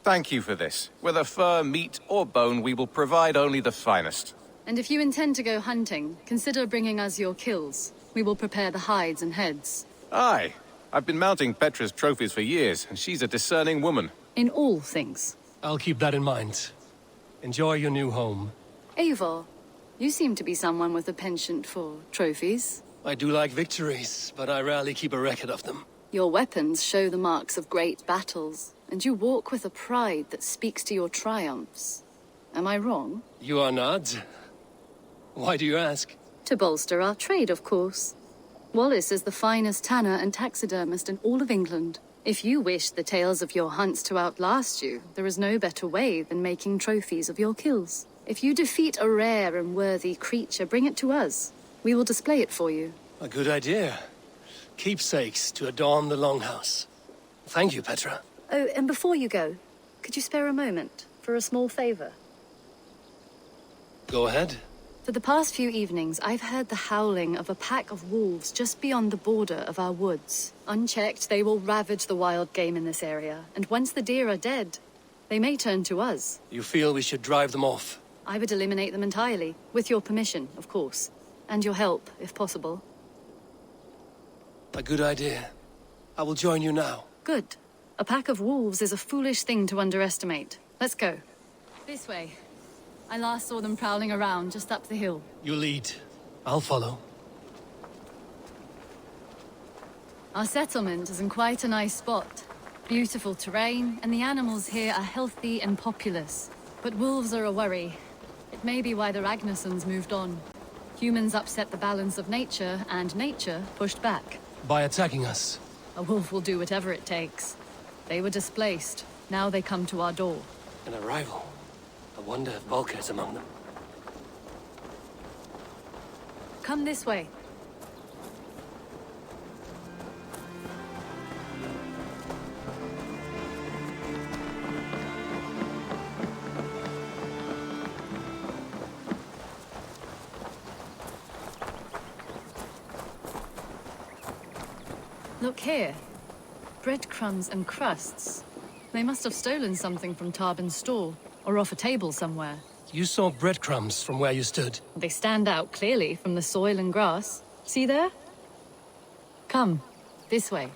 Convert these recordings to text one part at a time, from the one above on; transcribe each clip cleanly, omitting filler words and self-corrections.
Thank you for this. Whether fur, meat, or bone, we will provide only the finest. And if you intend to go hunting, consider bringing us your kills. We will prepare the hides and heads. Aye. I've been mounting Petra's trophies for years, and she's a discerning woman. In all things. I'll keep that in mind. Enjoy your new home. Eivor, you seem to be someone with a penchant for trophies. I do like victories, but I rarely keep a record of them. Your weapons show the marks of great battles, and you walk with a pride that speaks to your triumphs. Am I wrong? You are not. Why do you ask? To bolster our trade, of course. Wallace is the finest tanner and taxidermist in all of England. If you wish the tales of your hunts to outlast you, there is no better way than making trophies of your kills. If you defeat a rare and worthy creature, bring it to us. We will display it for you. A good idea. Keepsakes to adorn the longhouse. Thank you, Petra. Oh, and before you go, could you spare a moment for a small favor? Go ahead. For the past few evenings, I've heard the howling of a pack of wolves just beyond the border of our woods. Unchecked, they will ravage the wild game in this area, and once the deer are dead, they may turn to us. You feel we should drive them off? I would eliminate them entirely, with your permission, of course, and your help, if possible. A good idea. I will join you now. Good. A pack of wolves is a foolish thing to underestimate. Let's go. This way. I last saw them prowling around just up the hill. You lead. I'll follow. Our settlement is in quite a nice spot. Beautiful terrain, and the animals here are healthy and populous. But wolves are a worry. It may be why the Ragnarsons moved on. Humans upset the balance of nature, and nature pushed back. By attacking us? A wolf will do whatever it takes. They were displaced. Now they come to our door. An arrival. I wonder if Volker is among them. Come this way. Look here. Breadcrumbs and crusts. They must have stolen something from Tarbin's store, or off a table somewhere. You saw breadcrumbs from where you stood. They stand out clearly from the soil and grass. See there? Come, this way.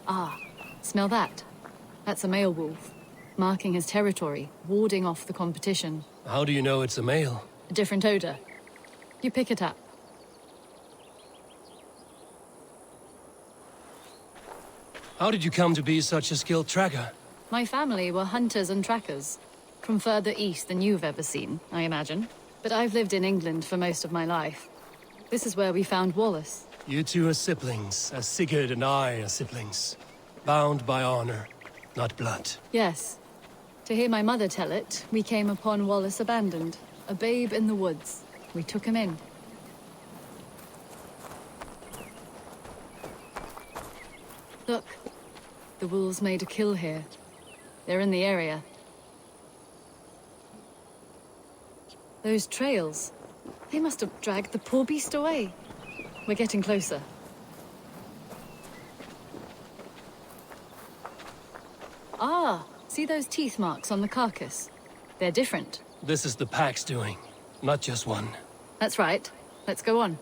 Ah, smell that? That's a male wolf, marking his territory, warding off the competition. How do you know it's a male? A different odor. You pick it up. How did you come to be such a skilled tracker? My family were hunters and trackers. From further east than you've ever seen, I imagine. But I've lived in England for most of my life. This is where we found Wallace. You two are siblings, as Sigurd and I are siblings. Bound by honor, not blood. Yes. To hear my mother tell it, we came upon Wallace abandoned, a babe in the woods. We took him in. Look, the wolves made a kill here. They're in the area. Those trails, they must have dragged the poor beast away. We're getting closer. Ah, see those teeth marks on the carcass? They're different. This is the pack's doing, not just one. That's right. Let's go on.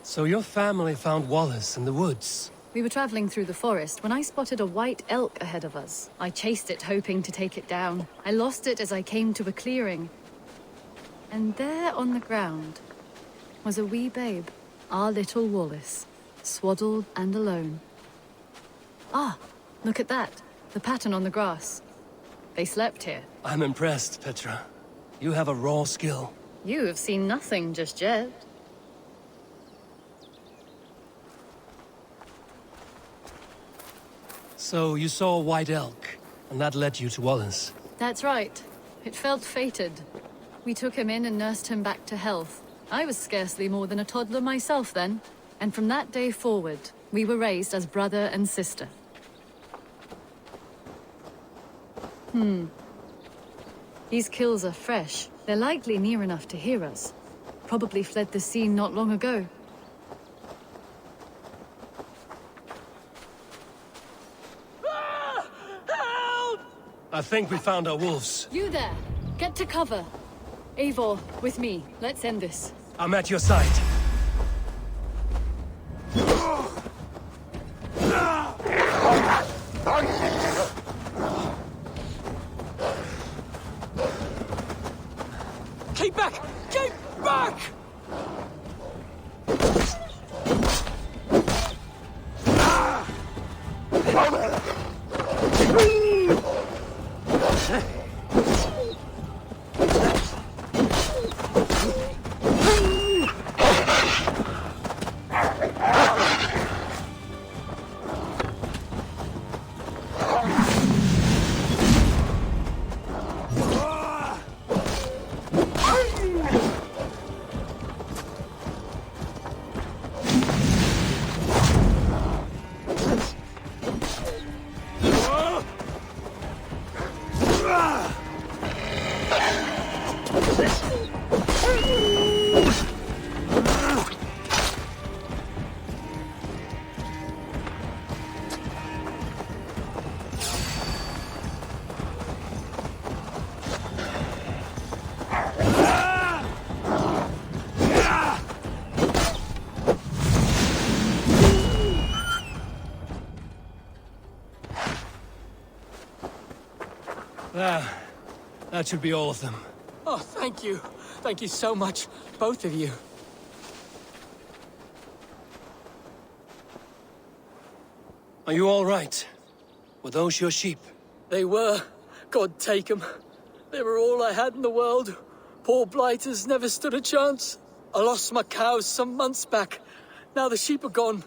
So your family found Wallace in the woods? We were traveling through the forest when I spotted a white elk ahead of us. I chased it, hoping to take it down. I lost it as I came to a clearing. And there on the ground was a wee babe, our little Wallace, swaddled and alone. Ah, look at that. The pattern on the grass. They slept here. I'm impressed, Petra. You have a raw skill. You have seen nothing just yet. So you saw a white elk, and that led you to Wallace. That's right. It felt fated. We took him in and nursed him back to health. I was scarcely more than a toddler myself then. And from that day forward, we were raised as brother and sister. These kills are fresh. They're likely near enough to hear us. Probably fled the scene not long ago. I think we found our wolves. You there! Get to cover! Eivor, with me. Let's end this. I'm at your side. Keep back! Keep back! That should be all of them. Oh, thank you. Thank you so much, both of you. Are you all right? Were those your sheep? They were. God take them. They were all I had in the world. Poor blighters never stood a chance. I lost my cows some months back. Now the sheep are gone.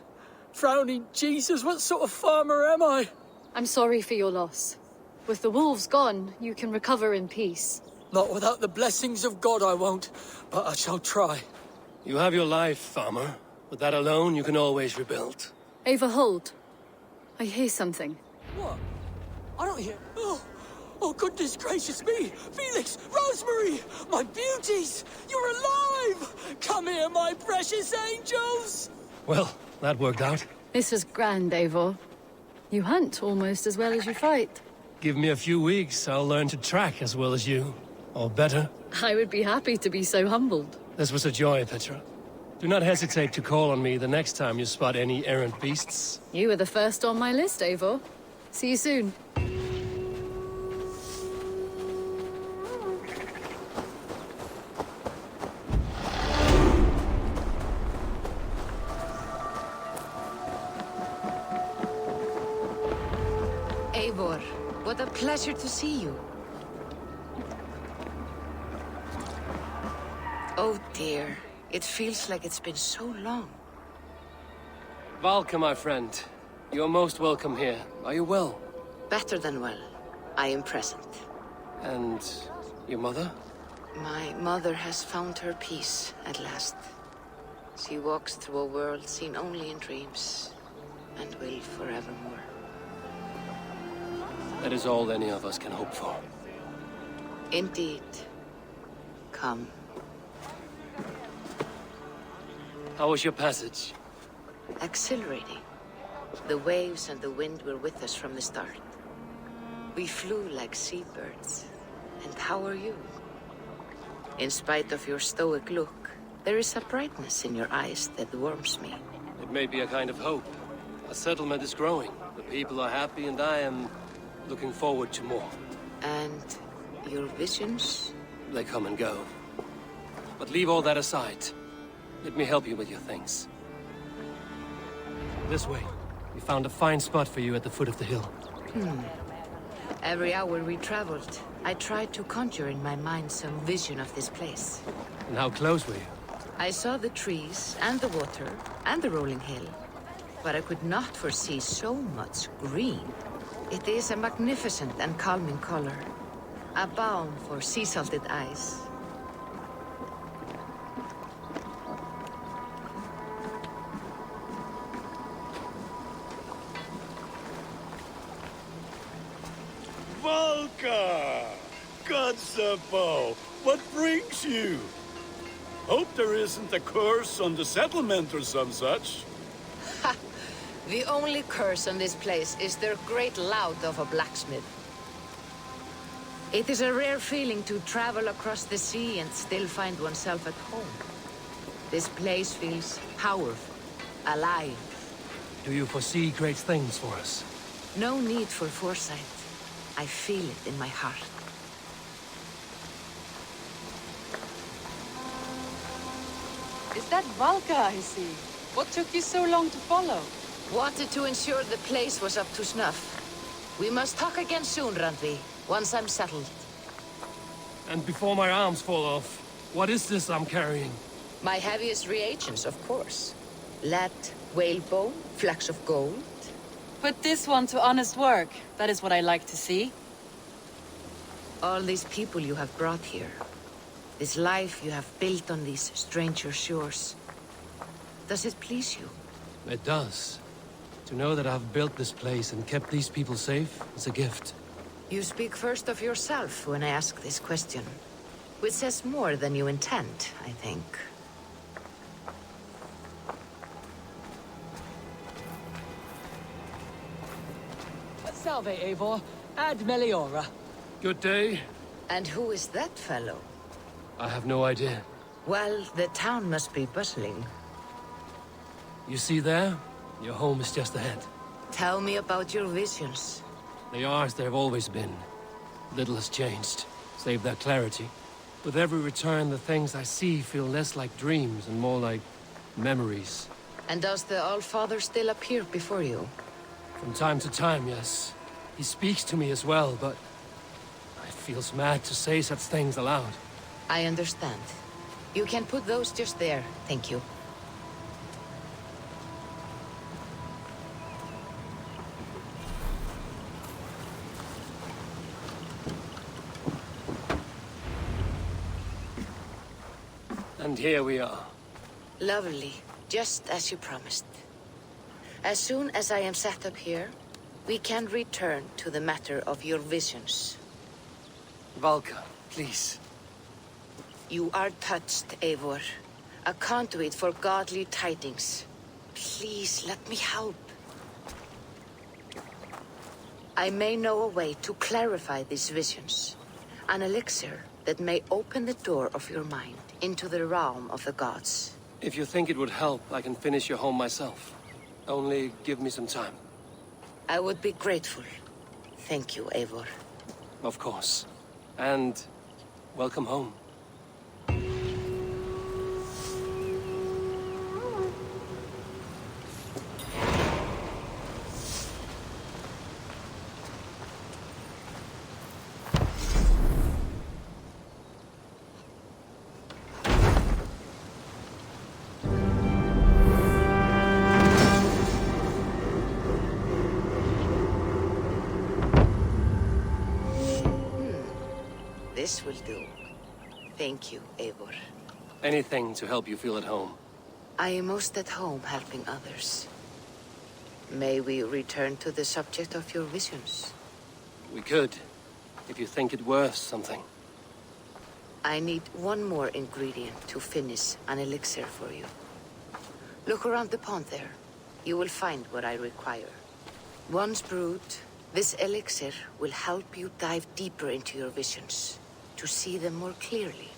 Frowning Jesus, what sort of farmer am I? I'm sorry for your loss. With the wolves gone, you can recover in peace. Not without the blessings of God I won't, but I shall try. You have your life, farmer. With that alone, you can always rebuild. Eivor, hold. I hear something. What? I don't hear... Oh, goodness gracious me! Felix! Rosemary! My beauties! You're alive! Come here, my precious angels! Well, that worked out. This was grand, Eivor. You hunt almost as well as you fight. Give me a few weeks, I'll learn to track as well as you. Or better. I would be happy to be so humbled. This was a joy, Petra. Do not hesitate to call on me the next time you spot any errant beasts. You were the first on my list, Eivor. See you soon. Eivor, what a pleasure to see you. Oh dear, it feels like it's been so long. Valka, my friend. You're most welcome here. Are you well? Better than well. I am present. And your mother? My mother has found her peace at last. She walks through a world seen only in dreams, and will forevermore. That is all any of us can hope for. Indeed. Come. How was your passage? Exhilarating. The waves and the wind were with us from the start. We flew like seabirds. And how are you? In spite of your stoic look, there is a brightness in your eyes that warms me. It may be a kind of hope. A settlement is growing. The people are happy and I am looking forward to more. And your visions? They come and go. But leave all that aside. Let me help you with your things. This way. We found a fine spot for you at the foot of the hill. Every hour we traveled, I tried to conjure in my mind some vision of this place. And how close were you? I saw the trees and the water and the rolling hill, but I could not foresee so much green. It is a magnificent and calming color, a balm for sea-salted eyes. Valka! Godsapo! What brings you? Hope there isn't a curse on the settlement or some such. The only curse on this place is their great lout of a blacksmith. It is a rare feeling to travel across the sea and still find oneself at home. This place feels powerful, alive. Do you foresee great things for us? No need for foresight. I feel it in my heart. Is that Valka I see? What took you so long to follow? Wanted to ensure the place was up to snuff. We must talk again soon, Randvi, once I'm settled. And before my arms fall off, what is this I'm carrying? My heaviest reagents, of course. Lead, whalebone, flecks of gold. Put this one to honest work. That is what I like to see. All these people you have brought here. This life you have built on these stranger shores. Does it please you? It does. To know that I've built this place and kept these people safe is a gift. You speak first of yourself when I ask this question. Which says more than you intend, I think. Salve, Eivor. Ad Meliora. Good day. And who is that fellow? I have no idea. Well, the town must be bustling. You see there? Your home is just ahead. Tell me about your visions. They are as they've always been. Little has changed, save that clarity. With every return, the things I see feel less like dreams and more like memories. And does the All-Father still appear before you? From time to time, yes. He speaks to me as well, but it feels mad to say such things aloud. I understand. You can put those just there, thank you. And here we are. Lovely, just as you promised. As soon as I am set up here, we can return to the matter of your visions. Valka, please. You are touched, Eivor. A conduit for godly tidings. Please, let me help. I may know a way to clarify these visions. An elixir that may open the door of your mind into the realm of the gods. If you think it would help, I can finish your home myself. Only give me some time. I would be grateful. Thank you, Eivor. Of course. And welcome home. This will do. Thank you, Eivor. Anything to help you feel at home. I am most at home helping others. May we return to the subject of your visions? We could, if you think it worth something. I need one more ingredient to finish an elixir for you. Look around the pond there. You will find what I require. Once brewed, this elixir will help you dive deeper into your visions, to see them more clearly.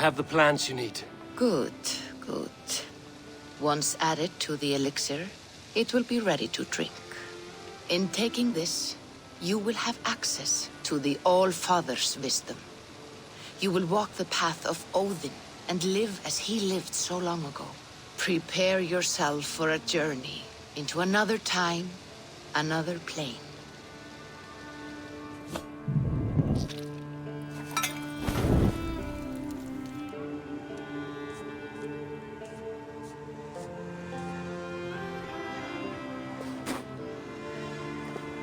have the plants you need. Good, good. Once added to the elixir, it will be ready to drink. In taking this, you will have access to the All-Father's wisdom. You will walk the path of Odin and live as he lived so long ago. Prepare yourself for a journey into another time, another plane.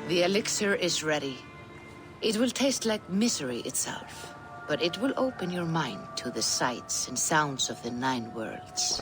The elixir is ready. It will taste like misery itself, but it will open your mind to the sights and sounds of the 9 worlds.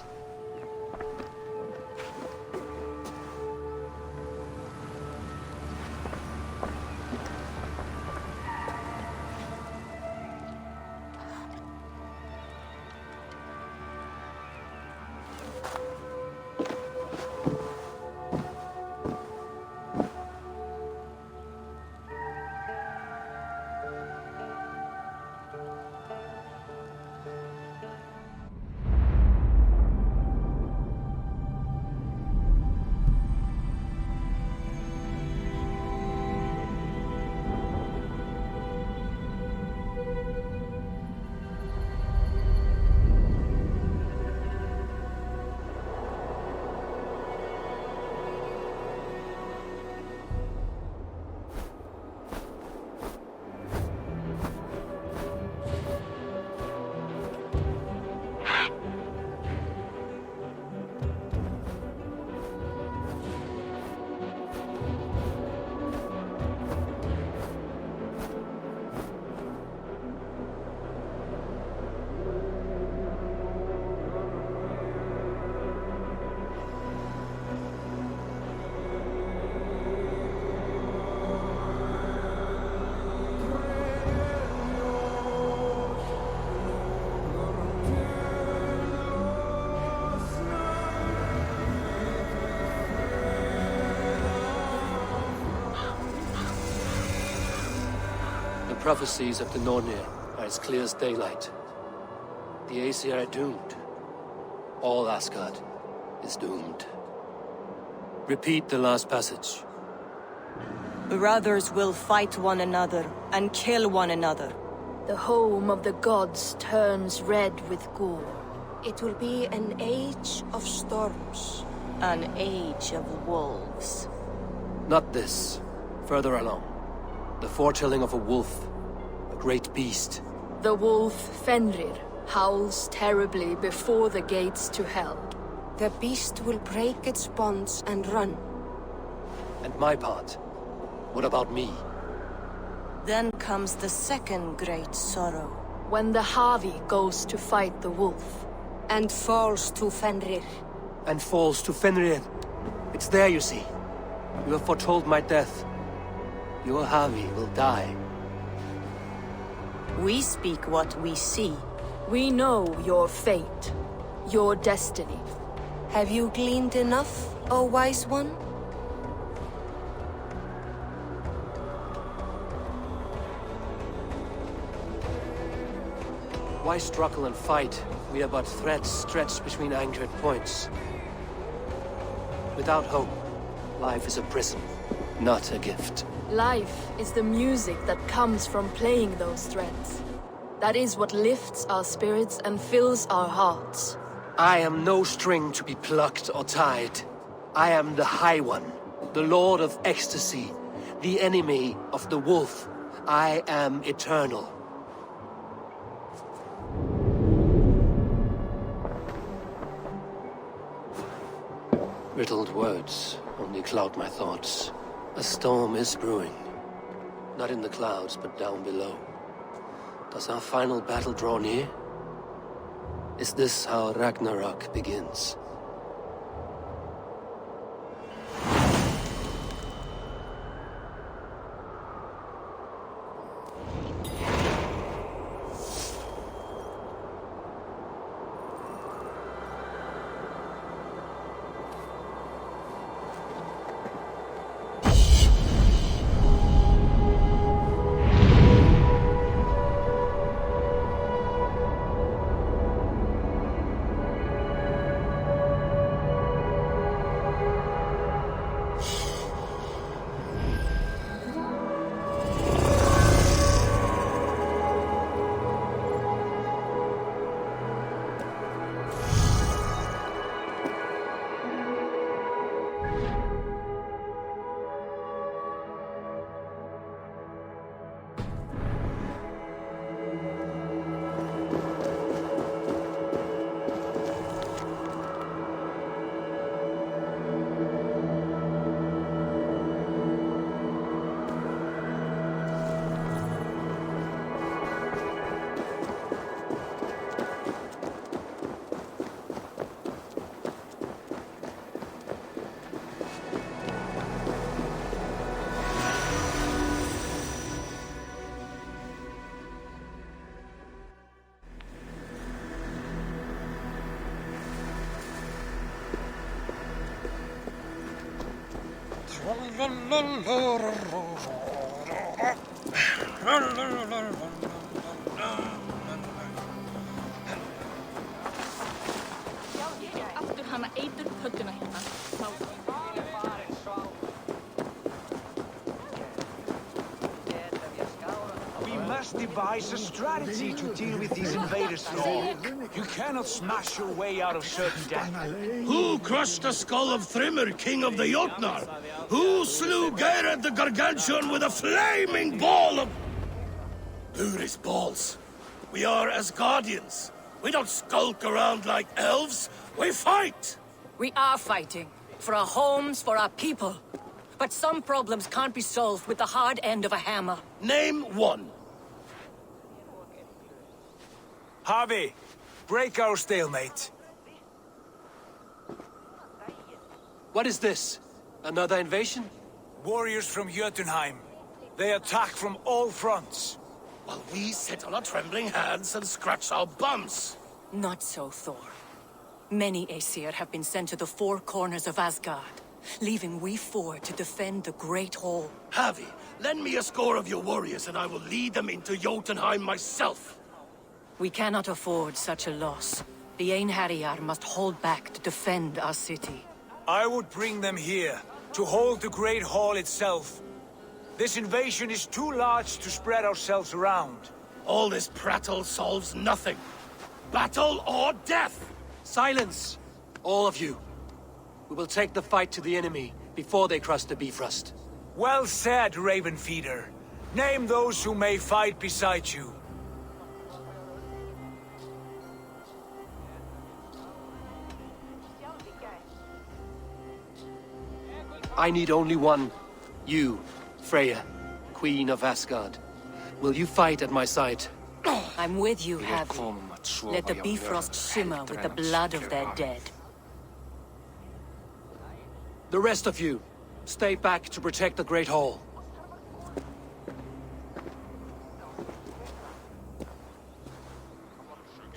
The prophecies of the Nornir are as clear as daylight. The Aesir are doomed. All Asgard is doomed. Repeat the last passage. Brothers will fight one another and kill one another. The home of the gods turns red with gore. It will be an age of storms. An age of wolves. Not this. Further along. The foretelling of a wolf. A great beast. The wolf Fenrir howls terribly before the gates to hell. The beast will break its bonds and run. And my part? What about me? Then comes the second great sorrow. When the Havi goes to fight the wolf. And falls to Fenrir. And falls to Fenrir. It's there, you see. You have foretold my death. Your Havi will die. We speak what we see. We know your fate, your destiny. Have you gleaned enough, O wise one? Why struggle and fight? We are but threads stretched between anchored points. Without hope, life is a prison, not a gift. Life is the music that comes from playing those threads. That is what lifts our spirits and fills our hearts. I am no string to be plucked or tied. I am the High One, the Lord of Ecstasy, the enemy of the wolf. I am eternal. Riddled words only cloud my thoughts. A storm is brewing. Not in the clouds, but down below. Does our final battle draw near? Is this how Ragnarok begins? We must devise a strategy to deal with these invaders, Lord. You cannot smash your way out of certain death. Who crushed the skull of Thrimmer, king of the Jotnar? Who slew Geirad the Gargantuan with a flaming ball of... Buri's balls. We are Asgardians. We don't skulk around like elves. We fight! We are fighting. For our homes, for our people. But some problems can't be solved with the hard end of a hammer. Name one. Harvey, break our stalemate. What is this? Another invasion? Warriors from Jotunheim. They attack from all fronts. While we sit on our trembling hands and scratch our bums. Not so, Thor. Many Aesir have been sent to the four corners of Asgard, leaving we four to defend the Great Hall. Harvey, lend me a score of your warriors and I will lead them into Jotunheim myself. We cannot afford such a loss. The Einherjar must hold back to defend our city. I would bring them here, to hold the Great Hall itself. This invasion is too large to spread ourselves around. All this prattle solves nothing. Battle or death! Silence! All of you. We will take the fight to the enemy before they cross the Bifrost. Well said, Ravenfeeder. Name those who may fight beside you. I need only one. You, Freya, Queen of Asgard. Will you fight at my side? I'm with you, Havi. Let the Bifrost shimmer with the blood of their dead. The rest of you, stay back to protect the Great Hall.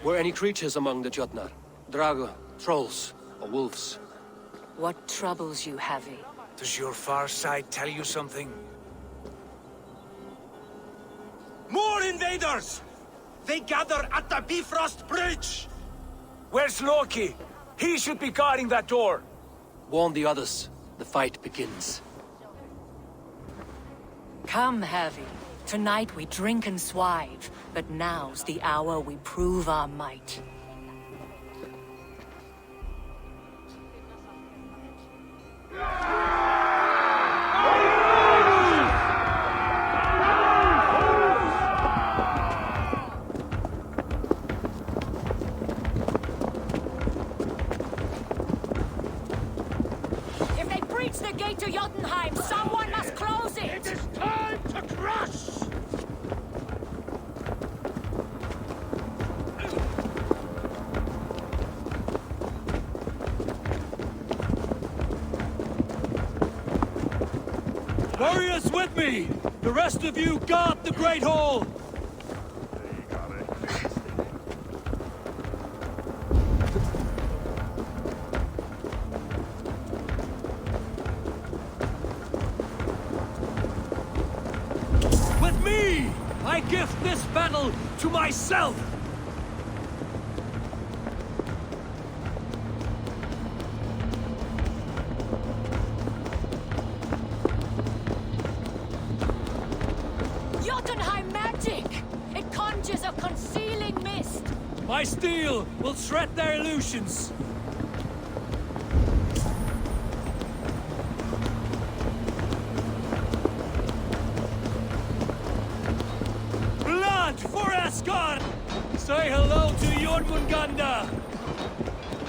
Were any creatures among the Jotnar? Drago, trolls, or wolves? What troubles you, Havi? Does your far side tell you something? More invaders! They gather at the Bifrost Bridge! Where's Loki? He should be guarding that door. Warn the others. The fight begins. Come, Havi. Tonight we drink and swive, but now's the hour we prove our might. If they breach the gate to Jotunheim, someone must close it! It is time to crush! Warriors with me! The rest of you guard the Great Hall! With me! I gift this battle to myself! Jotunheim magic! It conjures a concealing mist! My steel will shred their illusions! Blood for Asgard! Say hello to Jormungandr!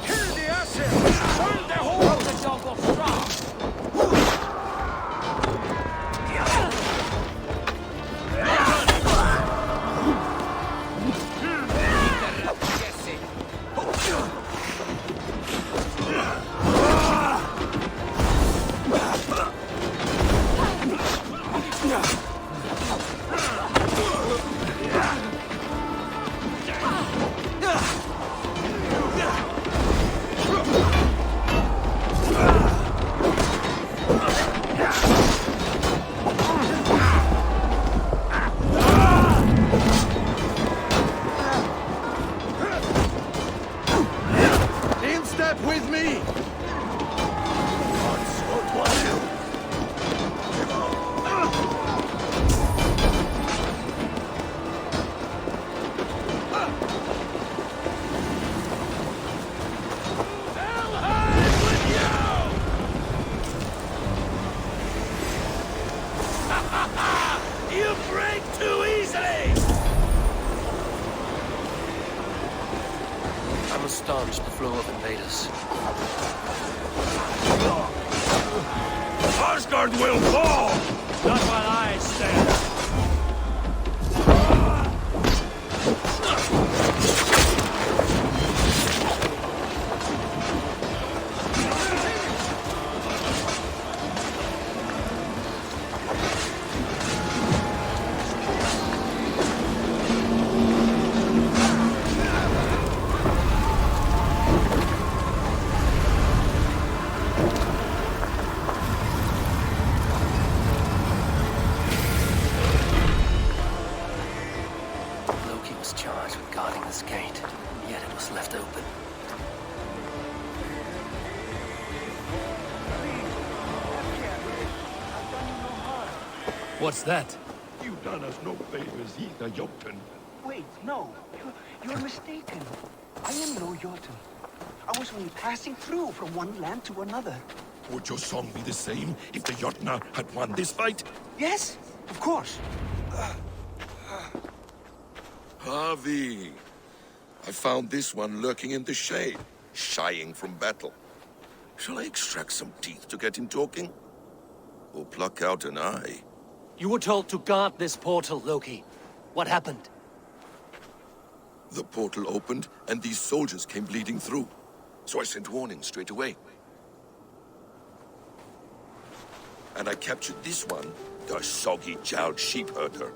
Kill the Asir! Burn their hall! The dog of Strahd! reduce the flow of invaders. Asgard will fall! Not while I stand. Loki was charged with guarding this gate, yet it was left open. What's that? You've done us no favors either, Jotun. Wait, no. You're mistaken. I am no Jotun. I was only passing through from one land to another. Would your song be the same if the Jotnar had won this fight? Yes, of course. Harvey, I found this one lurking in the shade, shying from battle. Shall I extract some teeth to get him talking? Or pluck out an eye? You were told to guard this portal, Loki. What happened? The portal opened, and these soldiers came bleeding through. So I sent warning straight away. And I captured this one, the soggy-jowled sheep herder.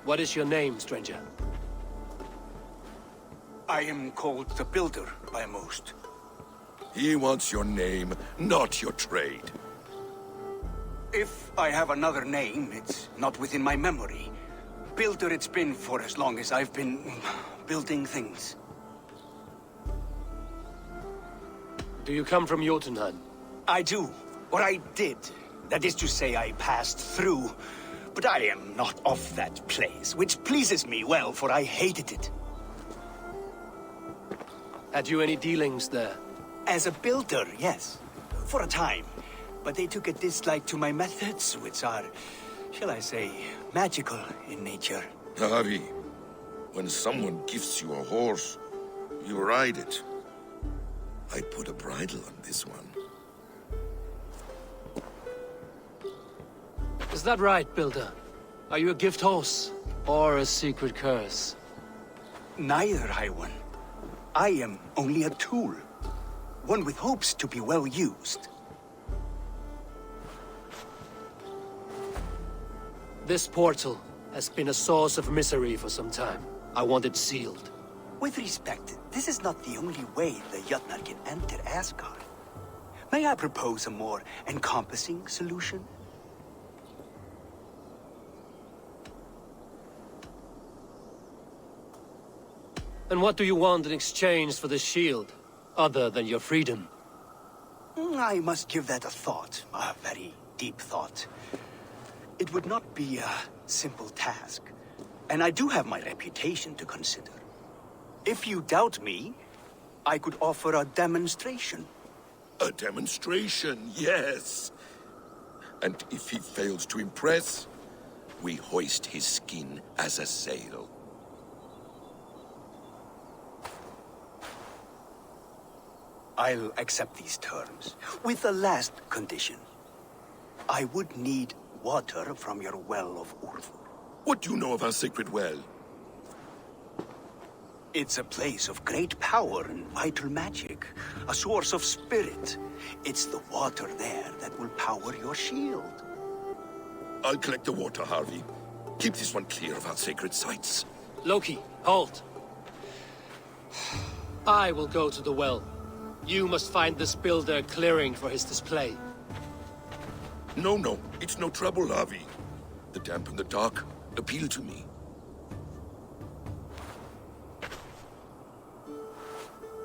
What is your name, stranger? I am called the Builder by most. He wants your name, not your trade. If I have another name, it's not within my memory. Builder it's been for as long as I've been building things. Do you come from Jotunheim? I do. Or I did. That is to say, I passed through. But I am not of that place, which pleases me well, for I hated it. Had you any dealings there? As a builder, yes. For a time. But they took a dislike to my methods, which are, shall I say, magical in nature. Harvey, when someone gifts you a horse, you ride it. I put a bridle on this one. Is that right, Builder? Are you a gift horse? Or a secret curse? Neither, High One. I am only a tool. One with hopes to be well used. This portal has been a source of misery for some time. I want it sealed. With respect, this is not the only way the Jotnar can enter Asgard. May I propose a more encompassing solution? And what do you want in exchange for the shield, other than your freedom? I must give that a thought, a very deep thought. It would not be a simple task, and I do have my reputation to consider. If you doubt me, I could offer a demonstration. A demonstration, yes. And if he fails to impress, we hoist his skin as a sail. I'll accept these terms, with the last condition. I would need water from your well of Urthur. What do you know of our sacred well? It's a place of great power and vital magic, a source of spirit. It's the water there that will power your shield. I'll collect the water, Harvey. Keep this one clear of our sacred sites. Loki, halt. I will go to the well. You must find this builder clearing for his display. No, it's no trouble, Harvey. The damp and the dark appeal to me.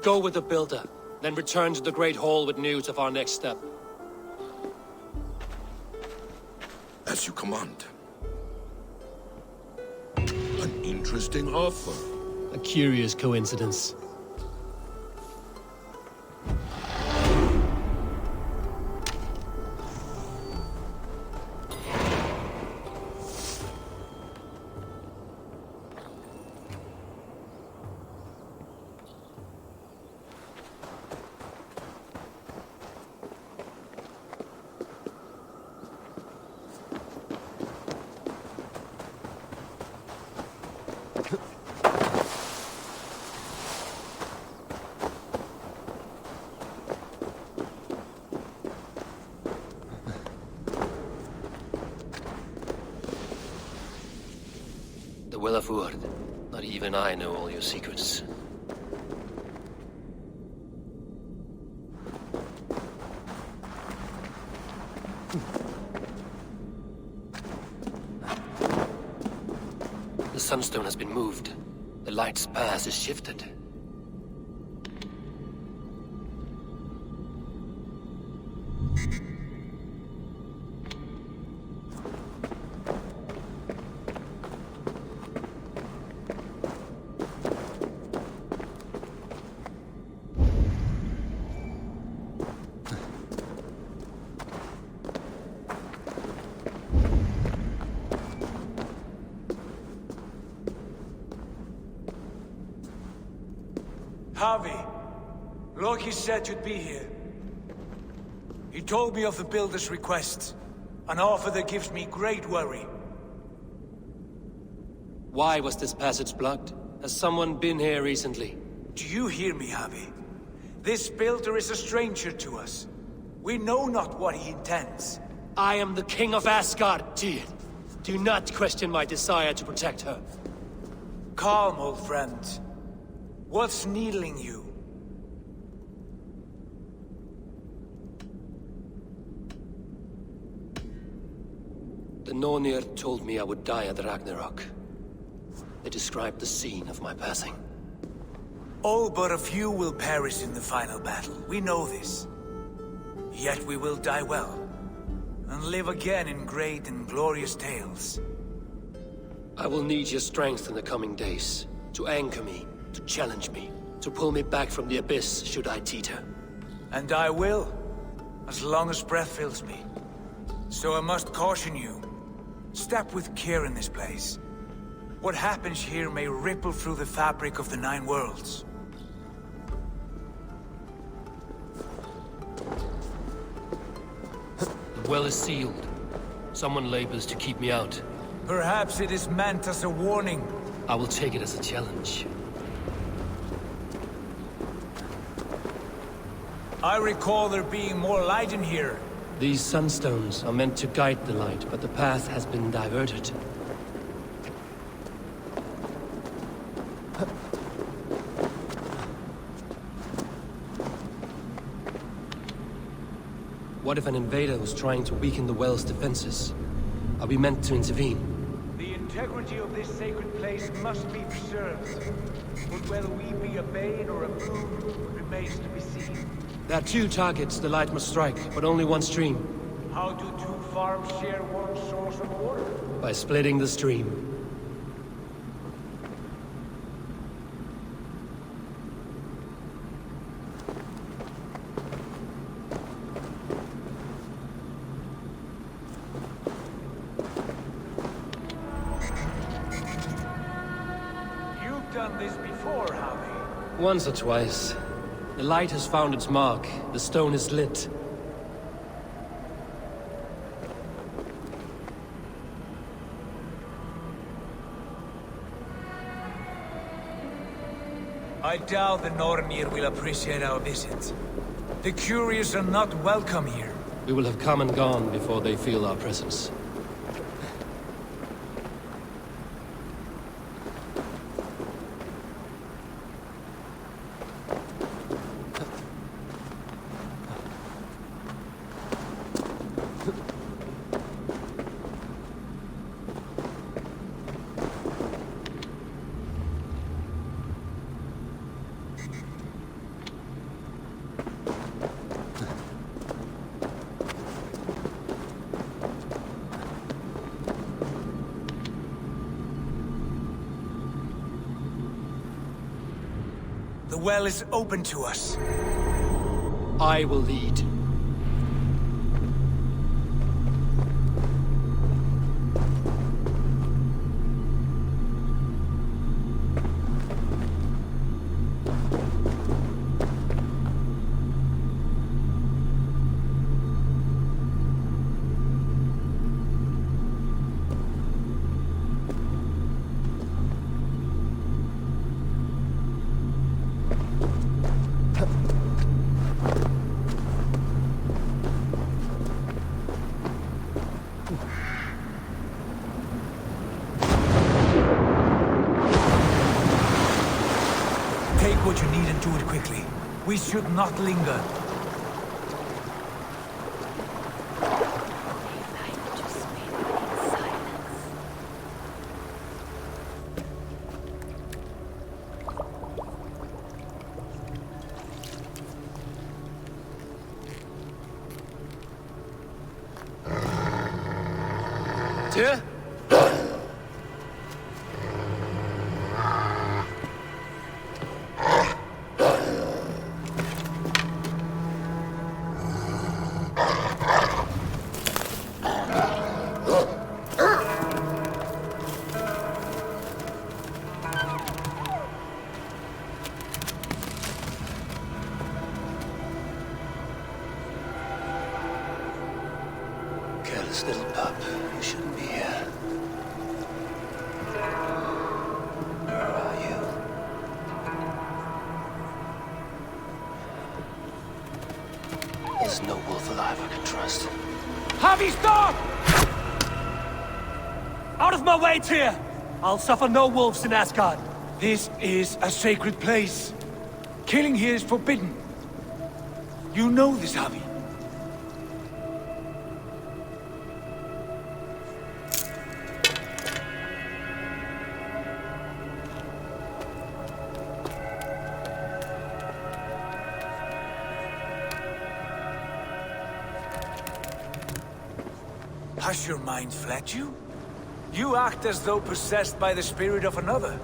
Go with the builder, then return to the Great Hall with news of our next step. As you command. An interesting offer. A curious coincidence. The Well of Urd. Not even I know all your secrets. The sunstone has been moved. The light's path is shifted. Harvey, Loki said you'd be here. He told me of the Builder's request, an offer that gives me great worry. Why was this passage blocked? Has someone been here recently? Do you hear me, Harvey? This Builder is a stranger to us. We know not what he intends. I am the King of Asgard, Tyr. Do not question my desire to protect her. Calm, old friend. What's needling you? The Nornir told me I would die at Ragnarok. They described the scene of my passing. All but a few will perish in the final battle. We know this. Yet we will die well, and live again in great and glorious tales. I will need your strength in the coming days, to anchor me, to challenge me, to pull me back from the abyss should I teeter. And I will, as long as breath fills me. So I must caution you. Step with care in this place. What happens here may ripple through the fabric of the Nine Worlds. The well is sealed. Someone labors to keep me out. Perhaps it is meant as a warning. I will take it as a challenge. I recall there being more light in here. These sunstones are meant to guide the light, but the path has been diverted. What if an invader was trying to weaken the well's defenses? Are we meant to intervene? The integrity of this sacred place must be preserved. But whether we be a bane or a boon remains to be seen. There are two targets the light must strike, but only one stream. How do two farms share one source of water? By splitting the stream. You've done this before, Harvey. Once or twice. The light has found its mark. The stone is lit. I doubt the Nornir will appreciate our visit. The curious are not welcome here. We will have come and gone before they feel our presence. The well is open to us. I will lead. what you need and do it quickly. We should not linger. Tyr? Careless little pup. You shouldn't be here. Where are you? There's no wolf alive I can trust. Harvey, stop! Out of my way, Tyr! I'll suffer no wolves in Asgard. This is a sacred place. Killing here is forbidden. You know this, Javi. Has your mind fled you? You act as though possessed by the spirit of another.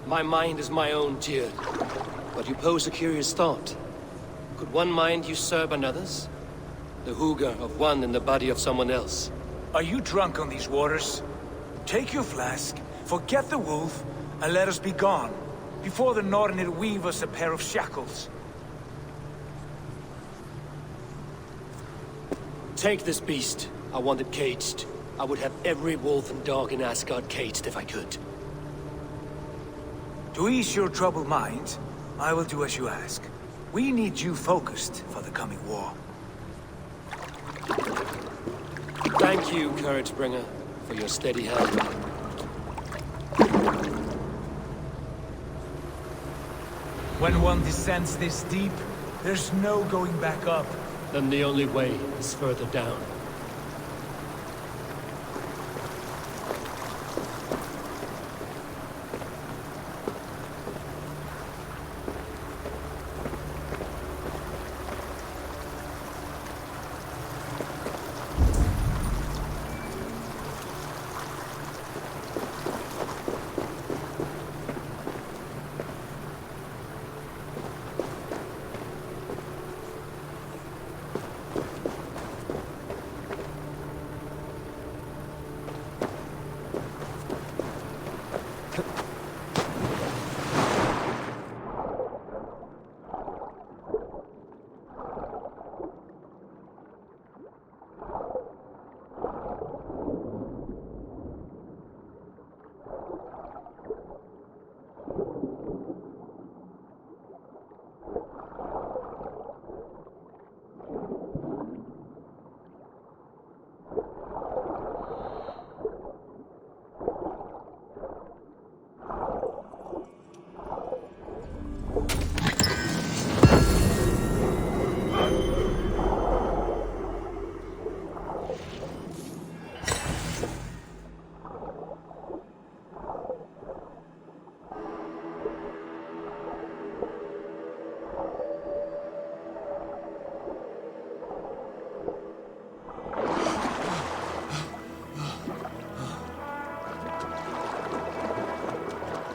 My mind is my own, Tyr. But you pose a curious thought. Could one mind usurp another's? The hooga of one in the body of someone else. Are you drunk on these waters? Take your flask, forget the wolf, and let us be gone, before the Nornir weave us a pair of shackles. Take this beast. I want it caged. I would have every wolf and dog in Asgard caged if I could. To ease your troubled mind, I will do as you ask. We need you focused for the coming war. Thank you, Courage Bringer, for your steady hand. When one descends this deep, there's no going back up. Then the only way is further down.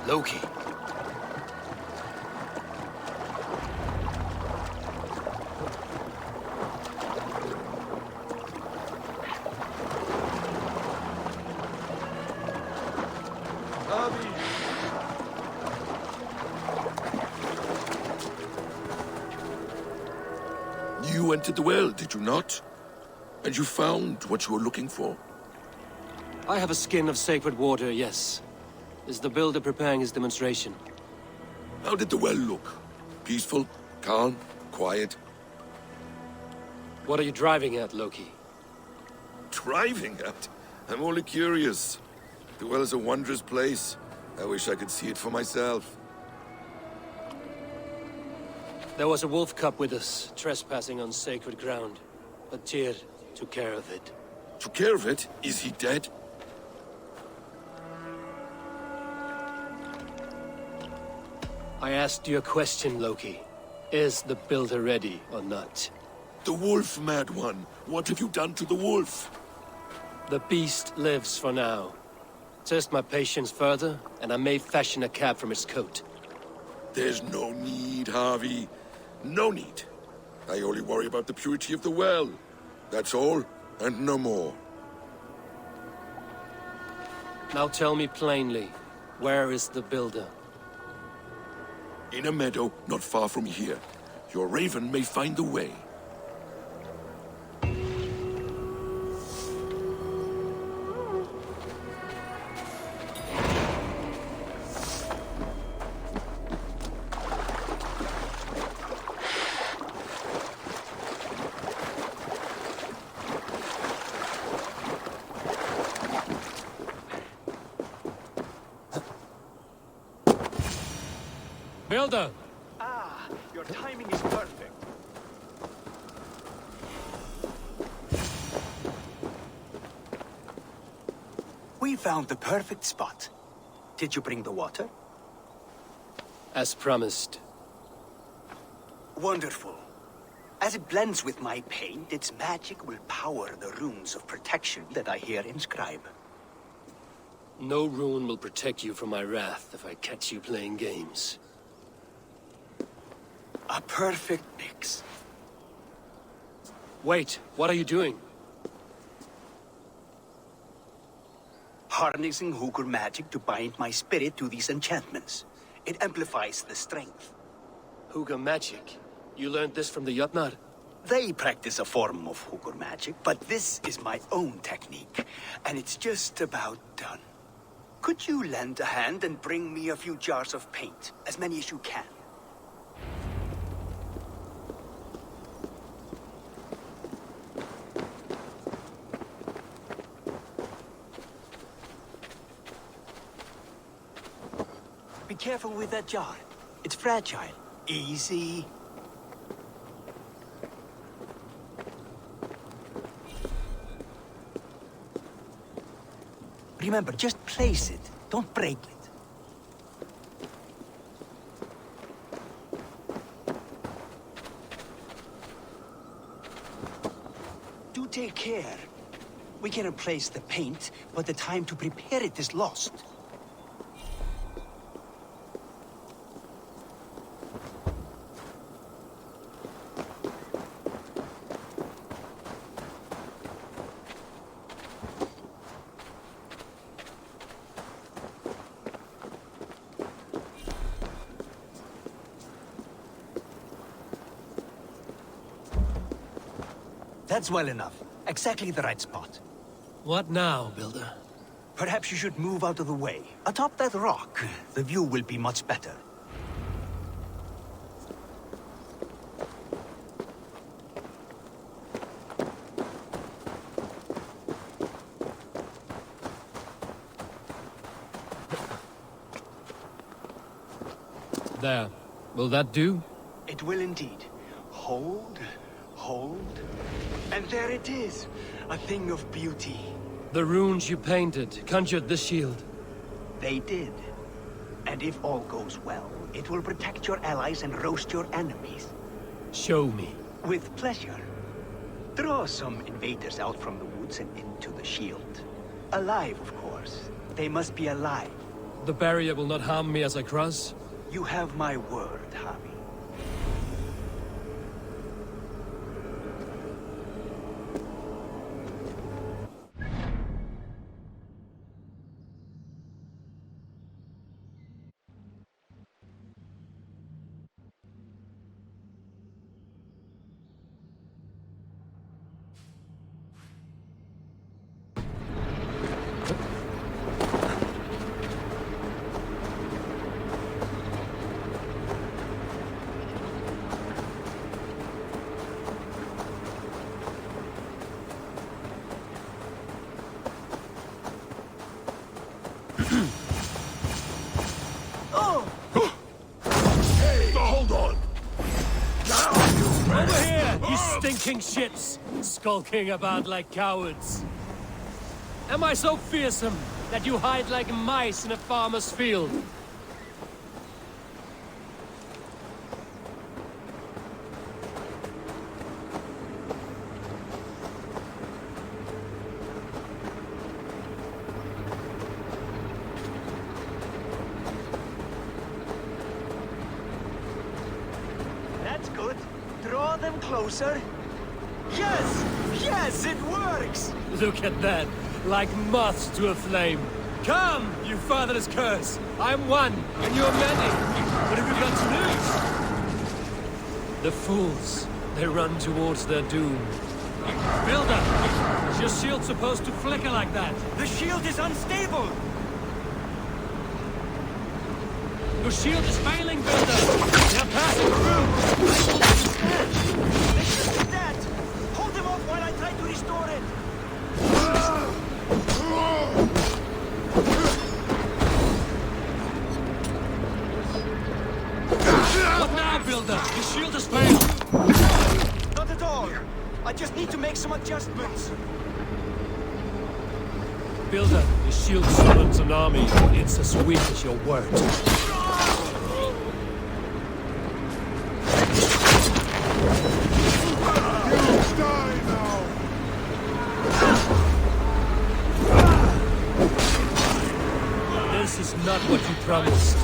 Loki. You entered the well, did you not? And you found what you were looking for? I have a skin of sacred water, yes. Is the builder preparing his demonstration? How did the well look? Peaceful? Calm? Quiet? What are you driving at, Loki? Driving at? I'm only curious. The well is a wondrous place. I wish I could see it for myself. There was a wolf cub with us, trespassing on sacred ground. But Tyr took care of it. Took care of it? Is he dead? I asked you a question, Loki. Is the builder ready or not? The wolf, mad one. What have you done to the wolf? The beast lives for now. Test my patience further, and I may fashion a cap from its coat. There's no need, Harvey. No need. I only worry about the purity of the well. That's all, and no more. Now tell me plainly, where is the builder? In a meadow not far from here. Your raven may find the way. Builder! Ah, your timing is perfect. We found the perfect spot. Did you bring the water? As promised. Wonderful. As it blends with my paint, its magic will power the runes of protection that I here inscribe. No rune will protect you from my wrath if I catch you playing games. A perfect mix. Wait, what are you doing? Harnessing Hooker magic to bind my spirit to these enchantments. It amplifies the strength. Hooker magic? You learned this from the Jotnar? They practice a form of Hooker magic, but this is my own technique, and it's just about done. Could you lend a hand and bring me a few jars of paint? As many as you can. Be careful with that jar. It's fragile. Easy. Remember, just place it. Don't break it. Do take care. We can replace the paint, but the time to prepare it is lost. That's well enough. Exactly the right spot. What now, Builder? Perhaps you should move out of the way. Atop that rock, the view will be much better. There. Will that do? It will indeed. Hold, hold, and there it is. A thing of beauty. The runes you painted conjured the shield. They did. And if all goes well, it will protect your allies and roast your enemies. Show me. With pleasure. Draw some invaders out from the woods and into the shield. Alive, of course. They must be alive. The barrier will not harm me as I cross? You have my word, Harvey. stinking shits, skulking about like cowards. Am I so fearsome that you hide like mice in a farmer's field? That's good. Draw them closer. Yes! Yes, it works! Look at that, like moths to a flame. Come, you fatherless curse! I'm one, and you're many. What have you got to lose? The fools, they run towards their doom. Builder, is your shield supposed to flicker like that? The shield is unstable! Your shield is failing, Builder! They're passing through! They should be dead! Hold them off while I try to restore it! What now, Builder? Your shield has failed! Not at all! I just need to make some adjustments. Builder, your shield summons an army. It's as weak as your word. This is not what you promised.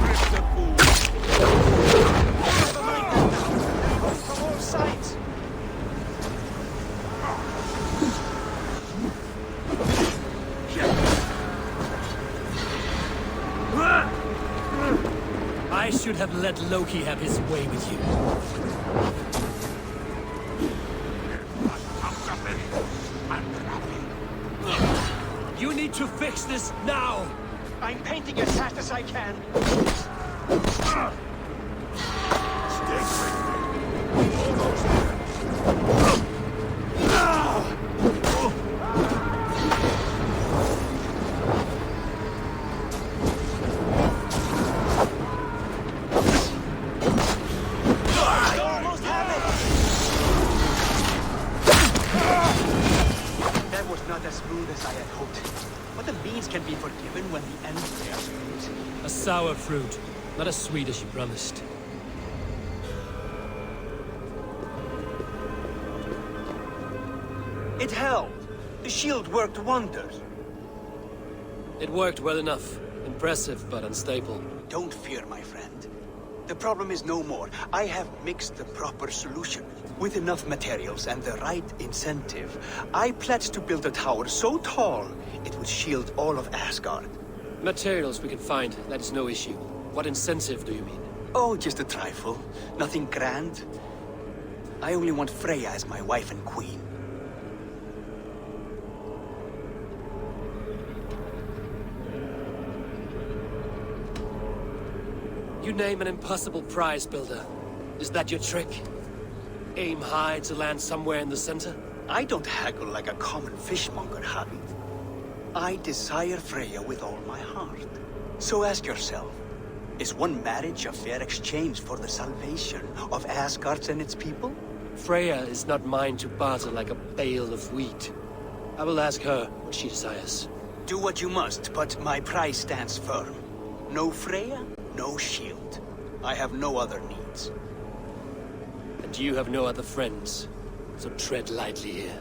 Never mind that now. They're coming from all sides. I should have let Loki have his way with you. You need to fix this now! I'm painting as fast as I can. Can be forgiven when the end bears fruit. A sour fruit, not as sweet as you promised. It held. The shield worked wonders. It worked well enough. Impressive, but unstable. Don't fear, my friend. The problem is no more. I have mixed the proper solution. With enough materials and the right incentive, I pledge to build a tower so tall it would shield all of Asgard. Materials we can find, that is no issue. What incentive do you mean? Oh, just a trifle. Nothing grand. I only want Freya as my wife and queen. You name an impossible prize, Builder. Is that your trick? Aim high to land somewhere in the center? I don't haggle like a common fishmonger, Harry. I desire Freya with all my heart. So ask yourself, is one marriage a fair exchange for the salvation of Asgard and its people? Freya is not mine to barter like a bale of wheat. I will ask her what she desires. Do what you must, but my price stands firm. No Freya, no shield. I have no other needs. And you have no other friends, so tread lightly here.